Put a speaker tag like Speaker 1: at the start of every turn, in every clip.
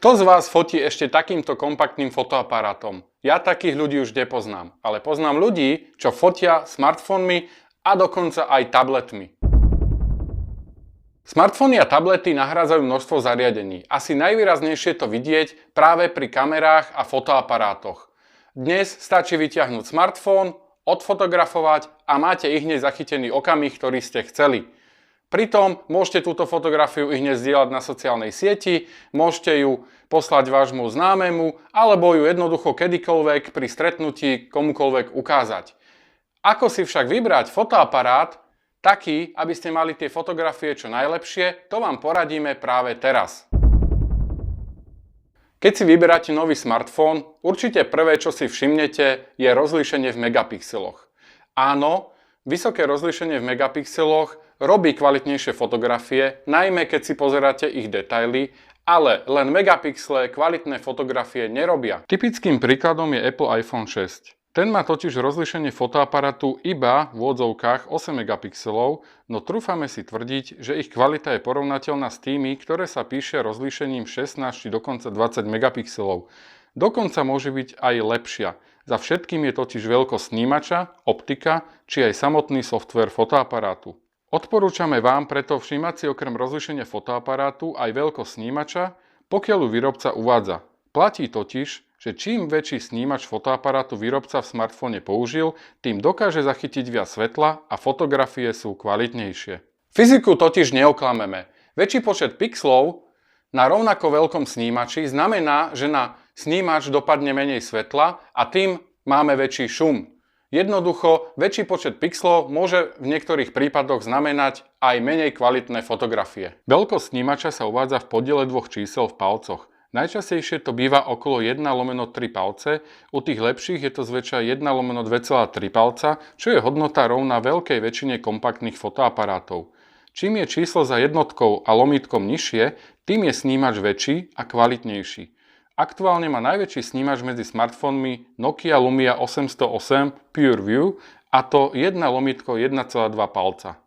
Speaker 1: Kto z vás fotí ešte takýmto kompaktným fotoaparátom? Ja takých ľudí už nepoznám, ale poznám ľudí, čo fotia smartfónmi a dokonca aj tabletmi. Smartfóny a tablety nahrádzajú množstvo zariadení. Asi najvýraznejšie to vidieť práve pri kamerách a fotoaparátoch. Dnes stačí vyťahnuť smartfón, odfotografovať a máte ihneď zachytený okamih, ktorý ste chceli. Pritom môžete túto fotografiu ihneď zdieľať na sociálnej sieti, môžete ju poslať vášmu známemu alebo ju jednoducho kedykoľvek pri stretnutí komukoľvek ukázať. Ako si však vybrať fotoaparát taký, aby ste mali tie fotografie čo najlepšie, to vám poradíme práve teraz. Keď si vyberáte nový smartfón, určite prvé, čo si všimnete, je rozlíšenie v megapixeloch. Áno, vysoké rozlíšenie v megapixeloch robí kvalitnejšie fotografie, najmä keď si pozeráte ich detaily, ale len megapixle kvalitné fotografie nerobia. Typickým príkladom je Apple iPhone 6. Ten má totiž rozlíšenie fotoaparátu iba v úvodzovkách 8 megapixelov, no trúfame si tvrdiť, že ich kvalita je porovnateľná s tými, ktoré sa píše rozlíšením 16 či dokonca 20 megapixelov. Dokonca môže byť aj lepšia. Za všetkým je totiž veľkosť snímača, optika či aj samotný softvér fotoaparátu. Odporúčame vám preto všímať si okrem rozlíšenia fotoaparátu aj veľkosť snímača, pokiaľ ju výrobca uvádza. Platí totiž, že čím väčší snímač fotoaparátu výrobca v smartfóne použil, tým dokáže zachytiť viac svetla a fotografie sú kvalitnejšie. Fyziku totiž neoklameme. Väčší počet pixlov na rovnako veľkom snímači znamená, že na snímač dopadne menej svetla a tým máme väčší šum. Jednoducho, väčší počet pixlov môže v niektorých prípadoch znamenať aj menej kvalitné fotografie. Veľkosť snímača sa uvádza v podiele dvoch čísel v palcoch. Najčastejšie to býva okolo 1/3 palce, u tých lepších je to zväčša 1/2,3 palca, čo je hodnota rovná veľkej väčšine kompaktných fotoaparátov. Čím je číslo za jednotkou a lomítkom nižšie, tým je snímač väčší a kvalitnejší. Aktuálne má najväčší snímač medzi smartfónmi Nokia Lumia 808 PureView a to 1/1,2 palca.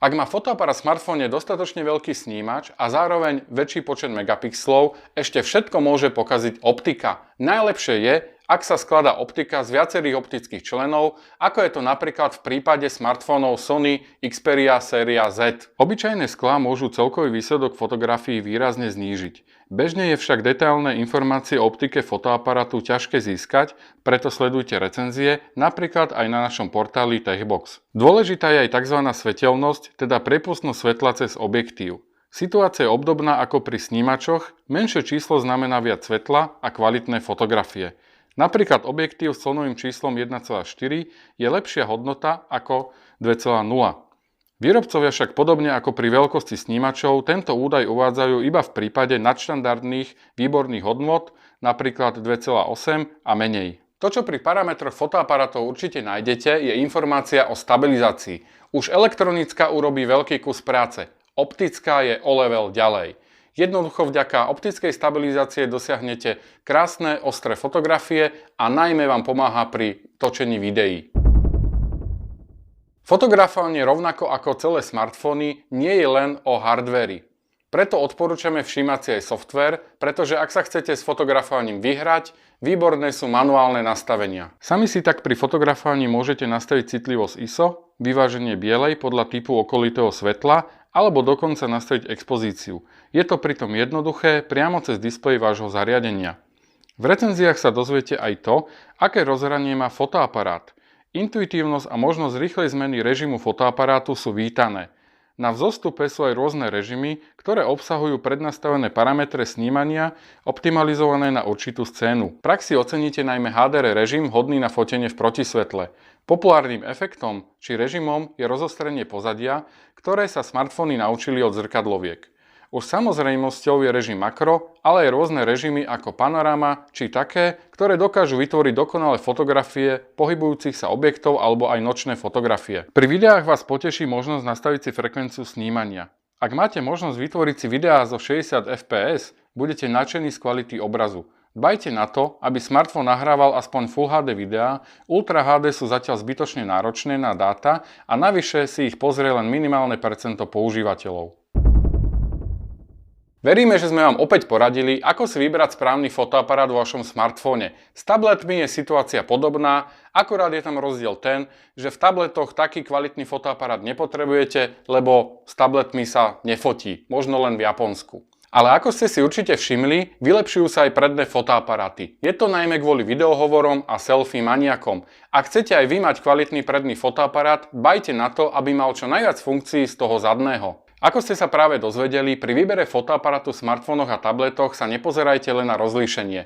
Speaker 1: Ak má fotoaparát v smartfóne dostatočne veľký snímač a zároveň väčší počet megapixlov, ešte všetko môže pokaziť optika. Najlepšie je, ak sa skladá optika z viacerých optických členov, ako je to napríklad v prípade smartfónov Sony Xperia séria Z. Obyčajné sklá môžu celkový výsledok fotografií výrazne znížiť. Bežne je však detailné informácie o optike fotoaparátu ťažké získať, preto sledujte recenzie, napríklad aj na našom portáli Techbox. Dôležitá je aj tzv. Svetelnosť, teda prepustnosť svetla cez objektív. Situácia je obdobná ako pri snímačoch, menšie číslo znamená viac svetla a kvalitné fotografie. Napríklad objektív s clonovým číslom 1,4 je lepšia hodnota ako 2,0. Výrobcovia však podobne ako pri veľkosti snímačov tento údaj uvádzajú iba v prípade nadštandardných výborných hodnôt, napríklad 2,8 a menej. To, čo pri parametroch fotoaparátov určite nájdete, je informácia o stabilizácii. Už elektronická urobí veľký kus práce, optická je o level ďalej. Jednoducho vďaka optickej stabilizácie dosiahnete krásne, ostré fotografie a najmä vám pomáha pri točení videí. Fotografovanie rovnako ako celé smartfóny nie je len o hardvéri. Preto odporúčame všímať si aj softvér, pretože ak sa chcete s fotografovaním vyhrať, výborné sú manuálne nastavenia. Sami si tak pri fotografovaní môžete nastaviť citlivosť ISO, vyváženie bielej podľa typu okolitého svetla, alebo dokonca nastaviť expozíciu. Je to pritom jednoduché priamo cez displej vášho zariadenia. V recenziách sa dozviete aj to, aké rozhranie má fotoaparát. Intuitívnosť a možnosť rýchlej zmeny režimu fotoaparátu sú vítané. Na vzostupe sú aj rôzne režimy, ktoré obsahujú prednastavené parametre snímania, optimalizované na určitú scénu. V praxi oceníte najmä HDR režim vhodný na fotenie v protisvetle. Populárnym efektom či režimom je rozostrenie pozadia, ktoré sa smartfóny naučili od zrkadloviek. Už samozrejmosťou je režim makro, ale aj rôzne režimy ako panoráma či také, ktoré dokážu vytvoriť dokonalé fotografie pohybujúcich sa objektov alebo aj nočné fotografie. Pri videách vás poteší možnosť nastaviť si frekvenciu snímania. Ak máte možnosť vytvoriť si videá zo 60 fps, budete nadšení z kvality obrazu. Dbajte na to, aby smartfón nahrával aspoň Full HD videá, Ultra HD sú zatiaľ zbytočne náročné na dáta a navyše si ich pozrie len minimálne percento používateľov. Veríme, že sme vám opäť poradili, ako si vybrať správny fotoaparát vo vašom smartfóne. S tabletmi je situácia podobná, akurát je tam rozdiel ten, že v tabletoch taký kvalitný fotoaparát nepotrebujete, lebo s tabletmi sa nefotí, možno len v Japonsku. Ale ako ste si určite všimli, vylepšujú sa aj predné fotoaparáty. Je to najmä kvôli videohovorom a selfie maniakom. Ak chcete aj vy mať kvalitný predný fotoaparát, dbajte na to, aby mal čo najviac funkcií z toho zadného. Ako ste sa práve dozvedeli, pri výbere fotoaparátu v smartfónoch a tabletoch sa nepozerajte len na rozlíšenie.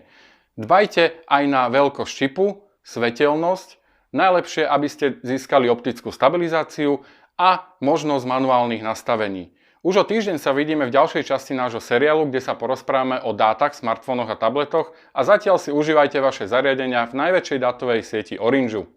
Speaker 1: Dbajte aj na veľkosť čipu, svetelnosť, najlepšie, aby ste získali optickú stabilizáciu a možnosť manuálnych nastavení. Už o týždeň sa vidíme v ďalšej časti nášho seriálu, kde sa porozprávame o dátach v smartfónoch a tabletoch a zatiaľ si užívajte vaše zariadenia v najväčšej dátovej sieti Orangeu.